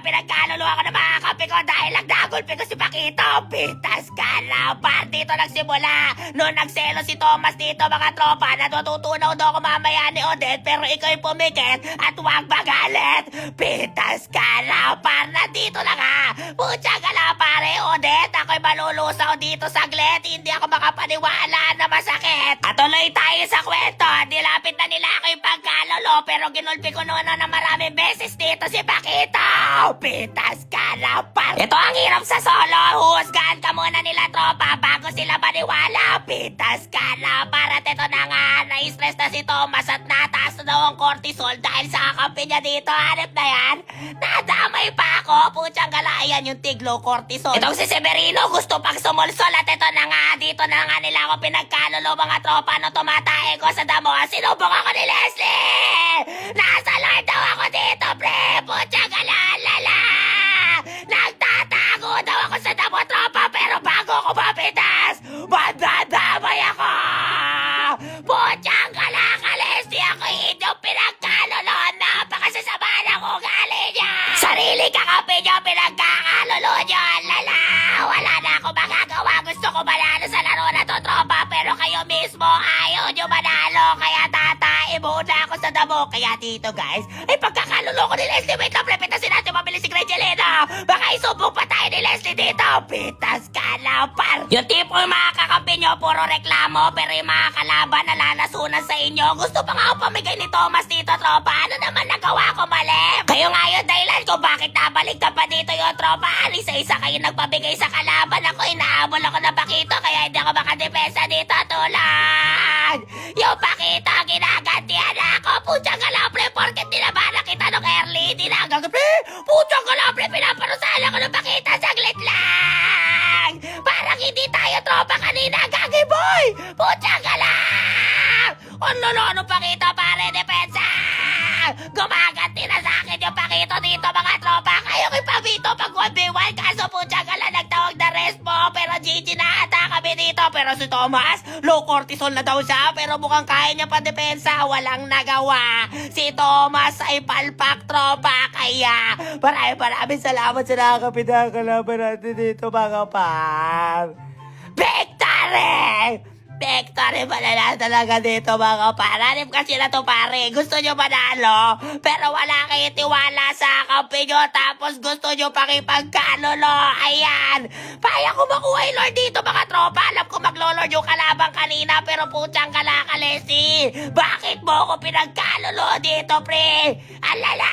pinagkaluluwa ko ng mga kape ko dahil nagdagulpi ko si Pakito. Pitas ka na, par. Dito nagsimula. Noon nagselo si Thomas dito, mga tropa. Natututunaw daw ako mamaya ni Odette, pero ikaw'y pumikit at huwag magalit. Pitas ka na, par. Nandito na nga. Putya ka na, pare. Odette, ako'y malulusaw dito saglit. Hindi ako makapaniwala na masakit. At tuloy tayo sa kwento. Nilapit na nila ako yung pagkalulo, pero ginulpi ko noon na maraming beses dito si Pakito. Pitas ka na, par. Ito ang hirap sa solo. Husgahan ka muna nila, tropa, bago sila maniwala. Pitas ka na, par. At ito na nga, na-stress na si Thomas at nataas na daw ang cortisol dahil sa kakampi niya dito. Hanip na yan. Nadamay pa ako. Putyang galayan yung tiglo cortisol. Itong si Severino gusto pang sumulsol at ito na nga, dito na nga nila ako pinagkalulo, mga tropa, no tumatae ko sa damo. Sinubok ako ni Leslie. Nasa Lord daw ako dito, pre. Putyang galalala. Nagtatago daw ako sa damo, tropa, pero bago ako mapitas, madadamay ako. Putyang kalakalis, di ako inyong pinagkalulo. Napakasasama na ko gali niya. Sarili kakapi niyo, pinagkakalulo niyo. Lala, wala na ako magagawa. Gusto ko manalo sa laro na to, tropa, pero kayo mismo ayaw niyo manalo. Kaya tatae muna ako sa damo. Kaya dito, guys, ay pagkakalulo ko ni Leslie. Wait lang, pitasin natin mabilis si Gretchelina. Baka isubok pa tayo ni Leslie dito. Pitas ka na, par. Yung tipo yung mga kakampi nyo, puro reklamo, pero yung mga kalaban na lalasunan sa inyo. Gusto pa nga ako pamigay ni Thomas dito, tropa. Ano naman nagawa ko mali? Kayo nga yung dahilan ko bakit nabalik ka pa dito yung tropa. Isa-isa kayo nagpabigay sa kalaban. Ako, inaabol ako na Pakito, kaya hindi ako makadepensa dito, tulad. Yung Pakito, ginagantihan ako. Putyang kalapre, porket dinabanan kita nung early. Dinagagapre, putyang kalapre, pinaparusahan ako ng Pakito. Saglit lang. Parang hindi tayo tropa kanina, gagi boy. Putyang kalap. Ano Pakito, pare, depensa. Gumaganti na sa akin yung Pakito dito, mga tropa. Kayo kay Pabito pag 1v1, kaso putyang kala nagtawag na rest mo. Pero GG na ata kami dito. Pero si Thomas, low cortisol na daw siya, pero mukhang kaya niya pa depensa. Walang nagawa. Si Thomas ay palpak, tropa. Kaya maraming salamat sa nakakapitang kalaban natin dito, mga par. Victory! Victory pala na talaga dito, mga paranip kasi na to, pare. Gusto nyo manalo, pero wala kayo tiwala sa kampi nyo, tapos gusto nyo pakipagkanulo. Ayan, kaya ko makuha yung Lord dito, mga tropa. Alam ko maglo-Lord yung kalabang kanina, pero putyang kalakalesi. Bakit mo ko pinagkanulo dito, pre? Alala!